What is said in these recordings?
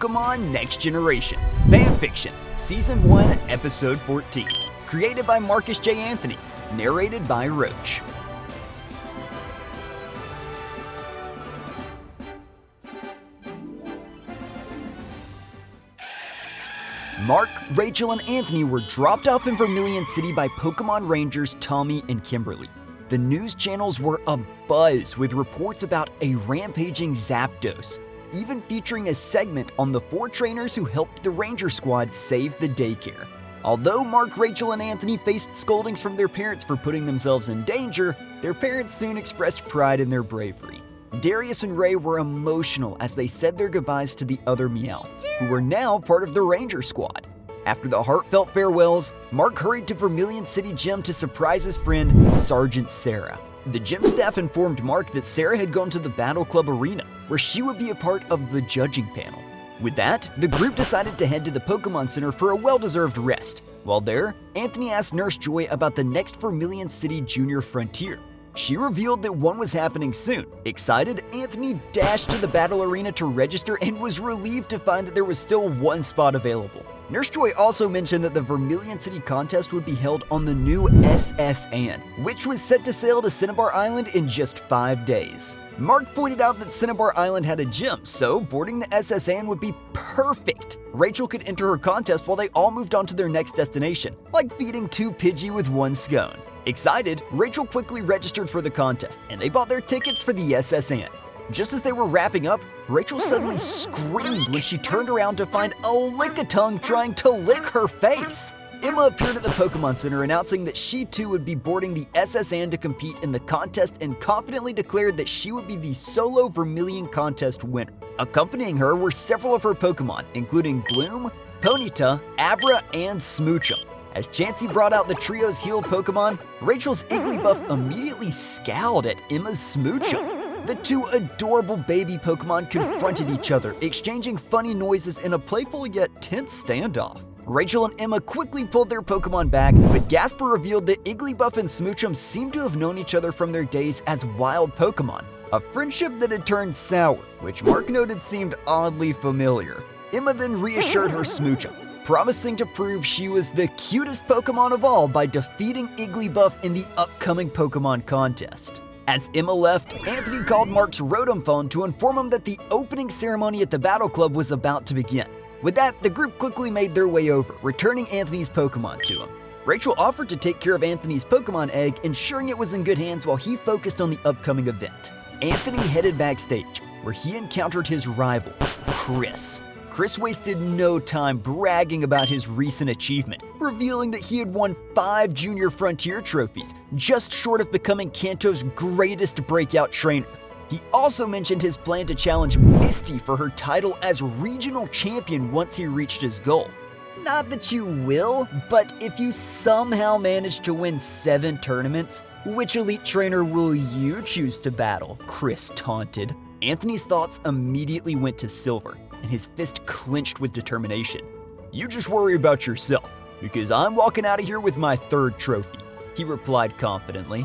Pokémon Next Generation, Fanfiction, Season 1, Episode 14. Created by Marcus J. Anthony, narrated by Roach. Mark, Rachel, and Anthony were dropped off in Vermillion City by Pokémon Rangers Tommy and Kimberly. The news channels were abuzz with reports about a rampaging Zapdos, even featuring a segment on the 4 trainers who helped the Ranger squad save the daycare. Although Mark, Rachel, and Anthony faced scoldings from their parents for putting themselves in danger, their parents soon expressed pride in their bravery. Darius and Ray were emotional as they said their goodbyes to the other Meowth, who were now part of the Ranger squad. After the heartfelt farewells, Mark hurried to Vermillion City Gym to surprise his friend, Sergeant Sarah. The gym staff informed Mark that Sarah had gone to the Battle Club arena, where she would be a part of the judging panel. With that, the group decided to head to the Pokémon Center for a well-deserved rest. While there, Anthony asked Nurse Joy about the next Vermillion City Junior Frontier. She revealed that one was happening soon. Excited, Anthony dashed to the battle arena to register and was relieved to find that there was still one spot available. Nurse Joy also mentioned that the Vermillion City contest would be held on the new SS Anne, which was set to sail to Cinnabar Island in just 5 days. Mark pointed out that Cinnabar Island had a gym, so boarding the SS Anne would be perfect. Rachel could enter her contest while they all moved on to their next destination, like feeding 2 Pidgey with 1 scone. Excited, Rachel quickly registered for the contest, and they bought their tickets for the SS Anne. Just as they were wrapping up, Rachel suddenly screamed when she turned around to find a Lickitung trying to lick her face. Emma appeared at the Pokémon Center announcing that she too would be boarding the SS Anne to compete in the contest and confidently declared that she would be the solo Vermillion contest winner. Accompanying her were several of her Pokémon, including Gloom, Ponyta, Abra, and Smoochum. As Chansey brought out the trio's healed Pokémon, Rachel's Igglybuff immediately scowled at Emma's Smoochum. The 2 adorable baby Pokémon confronted each other, exchanging funny noises in a playful yet tense standoff. Rachel and Emma quickly pulled their Pokémon back, but Gasper revealed that Igglybuff and Smoochum seemed to have known each other from their days as wild Pokémon, a friendship that had turned sour, which Mark noted seemed oddly familiar. Emma then reassured her Smoochum, promising to prove she was the cutest Pokémon of all by defeating Igglybuff in the upcoming Pokémon contest. As Emma left, Anthony called Mark's Rotom phone to inform him that the opening ceremony at the Battle Club was about to begin. With that, the group quickly made their way over, returning Anthony's Pokémon to him. Rachel offered to take care of Anthony's Pokémon egg, ensuring it was in good hands while he focused on the upcoming event. Anthony headed backstage, where he encountered his rival, Chris. Chris wasted no time bragging about his recent achievement, revealing that he had won 5 Junior Frontier trophies, just short of becoming Kanto's greatest breakout trainer. He also mentioned his plan to challenge Misty for her title as regional champion once he reached his goal. Not that you will, but if you somehow manage to win 7 tournaments, which elite trainer will you choose to battle? Chris taunted. Anthony's thoughts immediately went to Silver, and his fist clenched with determination. "You just worry about yourself, because I'm walking out of here with my 3rd trophy," he replied confidently.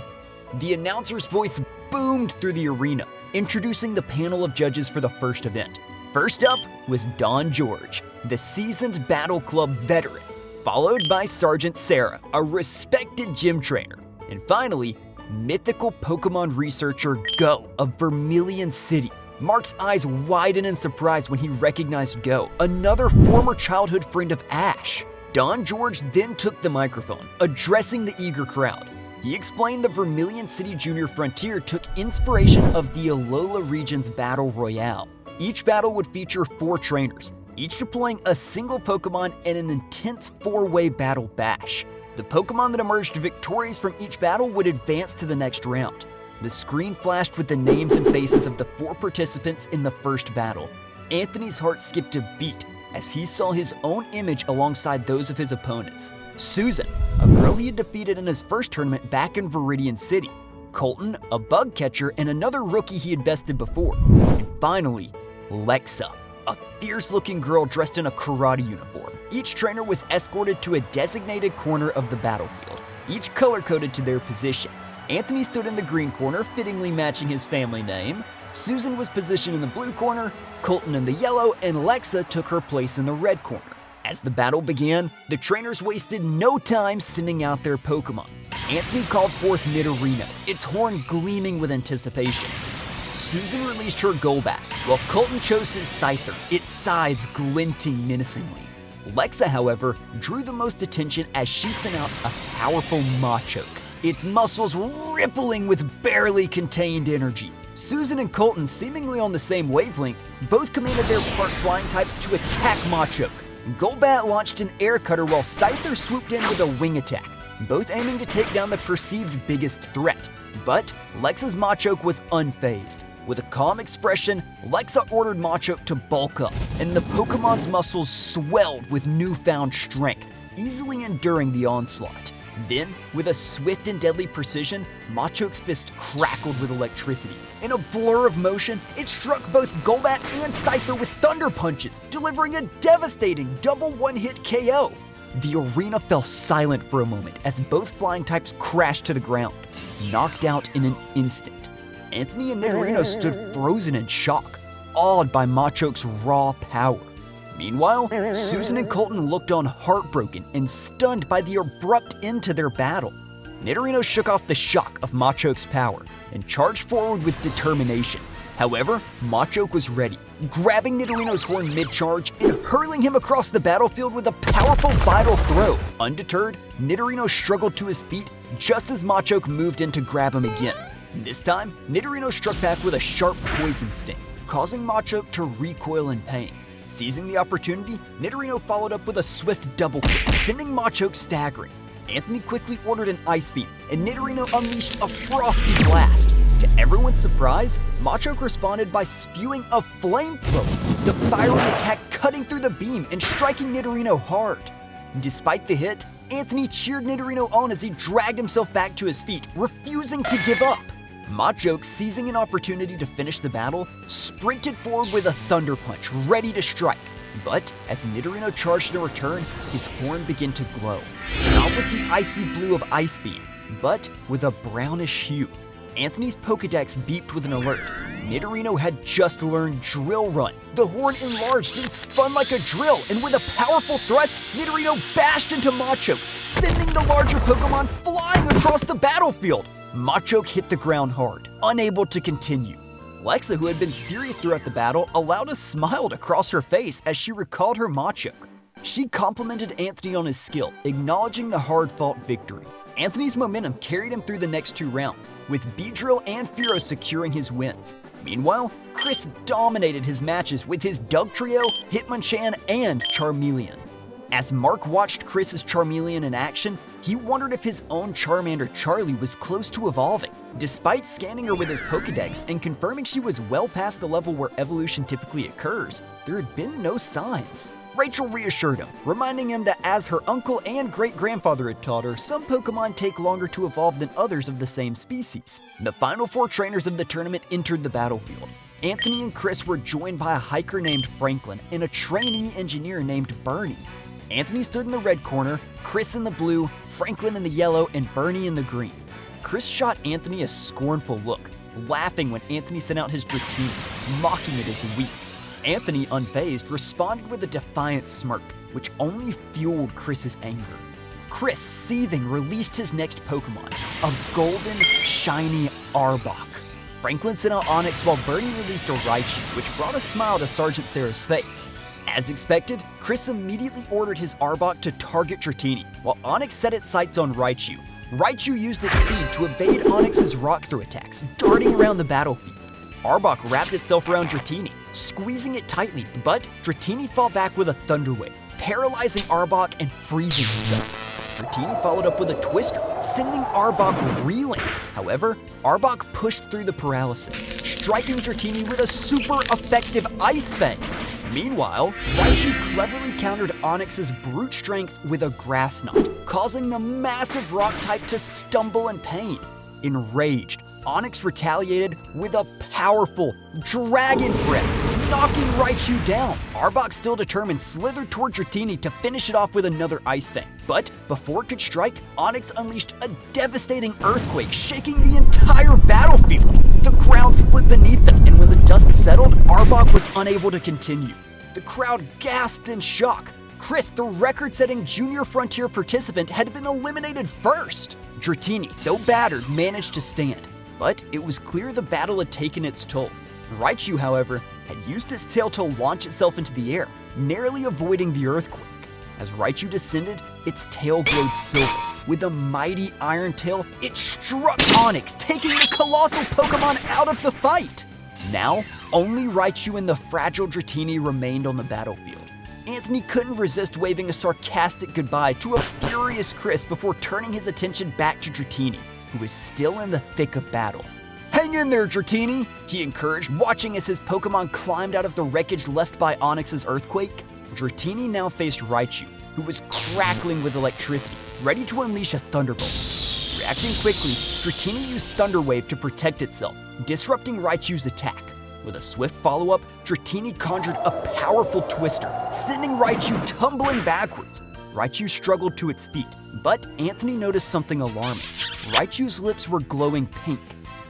The announcer's voice boomed through the arena, introducing the panel of judges for the first event. First up was Don George, the seasoned Battle Club veteran, followed by Sergeant Sarah, a respected gym trainer, and finally, mythical Pokémon researcher Go of Vermillion City. Mark's eyes widened in surprise when he recognized Go, another former childhood friend of Ash. Don George then took the microphone, addressing the eager crowd. He explained the Vermillion City Junior Frontier took inspiration of the Alola region's Battle Royale. Each battle would feature 4 trainers, each deploying a single Pokémon in an intense 4-way battle bash. The Pokémon that emerged victorious from each battle would advance to the next round. The screen flashed with the names and faces of the 4 participants in the first battle. Anthony's heart skipped a beat as he saw his own image alongside those of his opponents. Susan, a girl he had defeated in his first tournament back in Viridian City. Colton, a bug catcher, and another rookie he had bested before. And finally, Lexa, a fierce-looking girl dressed in a karate uniform. Each trainer was escorted to a designated corner of the battlefield, each color-coded to their position. Anthony stood in the green corner, fittingly matching his family name. Susan was positioned in the blue corner, Colton in the yellow, and Lexa took her place in the red corner. As the battle began, the trainers wasted no time sending out their Pokémon. Anthony called forth Nidorino, its horn gleaming with anticipation. Susan released her Golbat, while Colton chose his Scyther, its sides glinting menacingly. Lexa, however, drew the most attention as she sent out a powerful Machoke, its muscles rippling with barely contained energy. Susan and Colton, seemingly on the same wavelength, both commanded their part flying types to attack Machoke. Golbat launched an air cutter while Scyther swooped in with a wing attack, both aiming to take down the perceived biggest threat. But Lexa's Machoke was unfazed. With a calm expression, Lexa ordered Machoke to bulk up, and the Pokemon's muscles swelled with newfound strength, easily enduring the onslaught. Then, with a swift and deadly precision, Machoke's fist crackled with electricity. In a blur of motion, it struck both Golbat and Scyther with thunder punches, delivering a devastating double one-hit KO. The arena fell silent for a moment as both flying types crashed to the ground, knocked out in an instant. Anthony and Nidorino stood frozen in shock, awed by Machoke's raw power. Meanwhile, Susan and Colton looked on heartbroken and stunned by the abrupt end to their battle. Nidorino shook off the shock of Machoke's power and charged forward with determination. However, Machoke was ready, grabbing Nidorino's horn mid-charge and hurling him across the battlefield with a powerful vital throw. Undeterred, Nidorino struggled to his feet just as Machoke moved in to grab him again. This time, Nidorino struck back with a sharp poison sting, causing Machoke to recoil in pain. Seizing the opportunity, Nidorino followed up with a swift double kick, sending Machoke staggering. Anthony quickly ordered an Ice Beam, and Nidorino unleashed a frosty blast. To everyone's surprise, Machoke responded by spewing a flamethrower, the fiery attack cutting through the beam and striking Nidorino hard. Despite the hit, Anthony cheered Nidorino on as he dragged himself back to his feet, refusing to give up. Machoke, seizing an opportunity to finish the battle, sprinted forward with a Thunder Punch, ready to strike. But as Nidorino charged in return, his horn began to glow. Not with the icy blue of Ice Beam, but with a brownish hue. Anthony's Pokedex beeped with an alert. Nidorino had just learned Drill Run. The horn enlarged and spun like a drill, and with a powerful thrust, Nidorino bashed into Machoke, sending the larger Pokemon flying across the battlefield. Machoke hit the ground hard, unable to continue. Lexa, who had been serious throughout the battle, allowed a smile to cross her face as she recalled her Machoke. She complimented Anthony on his skill, acknowledging the hard-fought victory. Anthony's momentum carried him through the next two rounds, with Beedrill and Fearow securing his wins. Meanwhile, Chris dominated his matches with his Dugtrio, Hitmonchan, and Charmeleon. As Marc watched Chris's Charmeleon in action, he wondered if his own Charmander Charlie was close to evolving. Despite scanning her with his Pokedex and confirming she was well past the level where evolution typically occurs, there had been no signs. Rachel reassured him, reminding him that as her uncle and great-grandfather had taught her, some Pokemon take longer to evolve than others of the same species. The final four trainers of the tournament entered the battlefield. Anthony and Chris were joined by a hiker named Franklin and a trainee engineer named Bernie. Anthony stood in the red corner, Chris in the blue, Franklin in the yellow, and Bernie in the green. Chris shot Anthony a scornful look, laughing when Anthony sent out his Dratini, mocking it as weak. Anthony, unfazed, responded with a defiant smirk, which only fueled Chris's anger. Chris, seething, released his next Pokemon, a golden, shiny Arbok. Franklin sent out Onix while Bernie released a Raichu, which brought a smile to Sergeant Sarah's face. As expected, Chris immediately ordered his Arbok to target Dratini, while Onix set its sights on Raichu. Raichu used its speed to evade Onix's rock-throw attacks, darting around the battlefield. Arbok wrapped itself around Dratini, squeezing it tightly, but Dratini fought back with a Thunder Wave, paralyzing Arbok and freezing himself. Dratini followed up with a Twister, sending Arbok reeling. However, Arbok pushed through the paralysis, striking Dratini with a super effective Ice Fang. Meanwhile, Raichu cleverly countered Onix's brute strength with a Grass Knot, causing the massive rock type to stumble in pain. Enraged, Onix retaliated with a powerful Dragon Breath, knocking Raichu down. Arbok, still determined, slithered toward Dratini to finish it off with another Ice Fang. But before it could strike, Onix unleashed a devastating earthquake, shaking the entire battlefield. The ground split beneath them, and when the dust settled, Arbok was unable to continue. The crowd gasped in shock. Chris, the record-setting Junior Frontier participant, had been eliminated first. Dratini, though battered, managed to stand. But it was clear the battle had taken its toll. Raichu, however, had used its tail to launch itself into the air, narrowly avoiding the earthquake. As Raichu descended, its tail glowed silver. With a mighty iron tail, it struck Onix, taking the colossal Pokémon out of the fight. Now, only Raichu and the fragile Dratini remained on the battlefield. Anthony couldn't resist waving a sarcastic goodbye to a furious Chris before turning his attention back to Dratini, who was still in the thick of battle. "Hang in there, Dratini," he encouraged, watching as his Pokémon climbed out of the wreckage left by Onix's earthquake. Dratini now faced Raichu, who was crackling with electricity, ready to unleash a thunderbolt. Reacting quickly, Dratini used Thunder Wave to protect itself, disrupting Raichu's attack. With a swift follow-up, Dratini conjured a powerful twister, sending Raichu tumbling backwards. Raichu struggled to its feet, but Anthony noticed something alarming. Raichu's lips were glowing pink.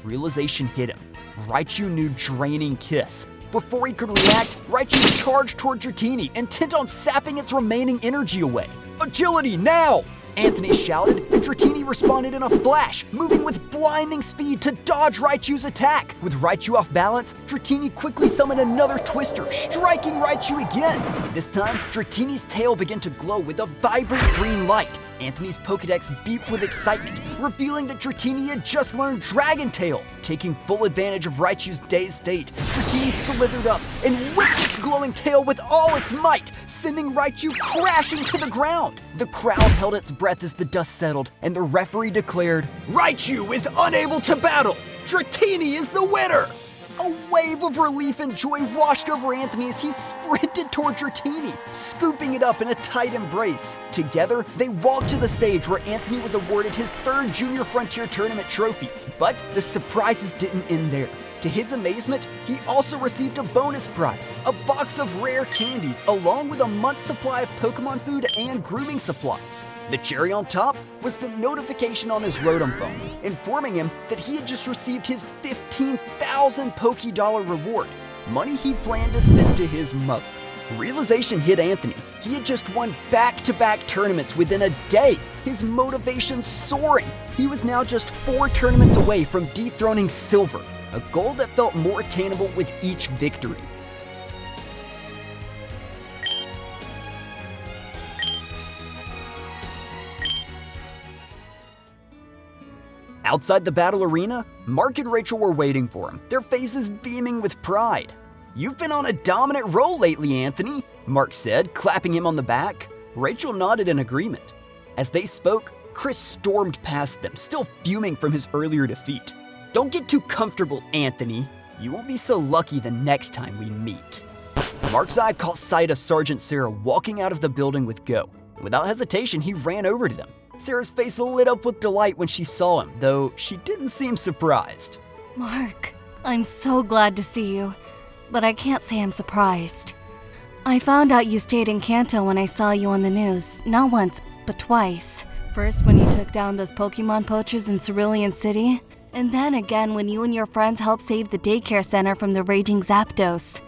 Realization hit him. Raichu knew Draining Kiss. Before he could react, Raichu charged toward Dratini, intent on sapping its remaining energy away. "Agility, now!" Anthony shouted, and Dratini responded in a flash, moving with blinding speed to dodge Raichu's attack. With Raichu off balance, Dratini quickly summoned another twister, striking Raichu again. This time, Dratini's tail began to glow with a vibrant green light. Anthony's Pokédex beeped with excitement, revealing that Dratini had just learned Dragon Tail. Taking full advantage of Raichu's dazed state, Dratini slithered up and whipped its glowing tail with all its might, sending Raichu crashing to the ground. The crowd held its breath as the dust settled, and the referee declared, "Raichu is unable to battle! Dratini is the winner!" A wave of relief and joy washed over Anthony as he sprinted toward Dratini, scooping it up in a tight embrace. Together, they walked to the stage where Anthony was awarded his third Junior Frontier Tournament trophy. But the surprises didn't end there. To his amazement, he also received a bonus prize, a box of rare candies, along with a month's supply of Pokémon food and grooming supplies. The cherry on top was the notification on his Rotom phone, informing him that he had just received his 15,000 Poké-Dollar reward, money he planned to send to his mother. Realization hit Anthony. He had just won back-to-back tournaments within a day, his motivation soaring. He was now just 4 tournaments away from dethroning Silver, a goal that felt more attainable with each victory. Outside the battle arena, Marc and Rachel were waiting for him, their faces beaming with pride. "You've been on a dominant roll lately, Anthony," Marc said, clapping him on the back. Rachel nodded in agreement. As they spoke, Chris stormed past them, still fuming from his earlier defeat. "Don't get too comfortable, Anthony. You won't be so lucky the next time we meet." Marc's eye caught sight of Sergeant Sarah walking out of the building with Go. Without hesitation, he ran over to them. Sarah's face lit up with delight when she saw him, though she didn't seem surprised. Marc, I'm so glad to see you, but I can't say I'm surprised. I found out you stayed in Kanto when I saw you on the news, not once, but twice. First when you took down those Pokemon poachers in Vermillion City, and then again when you and your friends helped save the daycare center from the raging Zapdos.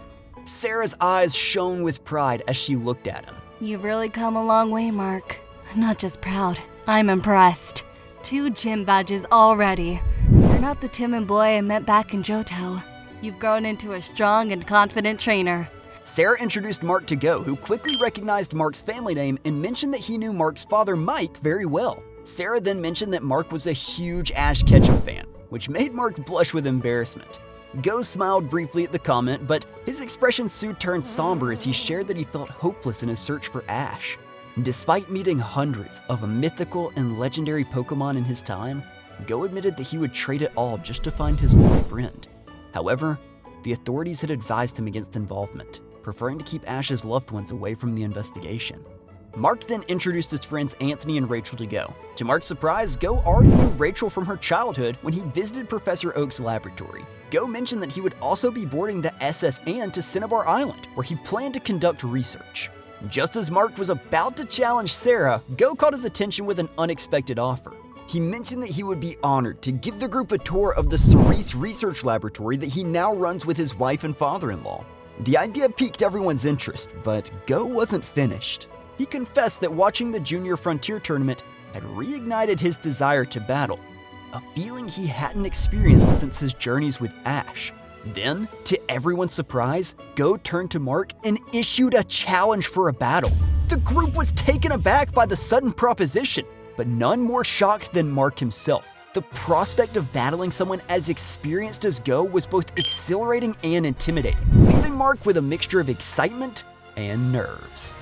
Sarah's eyes shone with pride as she looked at him. You've really come a long way, Marc. I'm not just proud, I'm impressed. 2 gym badges already. You're not the timid boy I met back in Johto. You've grown into a strong and confident trainer. Sarah introduced Marc to Go, who quickly recognized Marc's family name and mentioned that he knew Marc's father, Mike, very well. Sarah then mentioned that Marc was a huge Ash Ketchum fan, which made Marc blush with embarrassment. Go smiled briefly at the comment, but his expression soon turned somber as he shared that he felt hopeless in his search for Ash. Despite meeting hundreds of mythical and legendary Pokemon in his time, Go admitted that he would trade it all just to find his old friend. However, the authorities had advised him against involvement, preferring to keep Ash's loved ones away from the investigation. Marc then introduced his friends Anthony and Rachel to Go. To Marc's surprise, Go already knew Rachel from her childhood when he visited Professor Oak's laboratory. Go mentioned that he would also be boarding the SS Anne to Cinnabar Island, where he planned to conduct research. Just as Marc was about to challenge Sarah, Go caught his attention with an unexpected offer. He mentioned that he would be honored to give the group a tour of the Cerise Research Laboratory that he now runs with his wife and father-in-law. The idea piqued everyone's interest, but Go wasn't finished. He confessed that watching the Junior Frontier Tournament had reignited his desire to battle, a feeling he hadn't experienced since his journeys with Ash. Then, to everyone's surprise, Go turned to Marc and issued a challenge for a battle. The group was taken aback by the sudden proposition, but none more shocked than Marc himself. The prospect of battling someone as experienced as Go was both exhilarating and intimidating, leaving Marc with a mixture of excitement and nerves.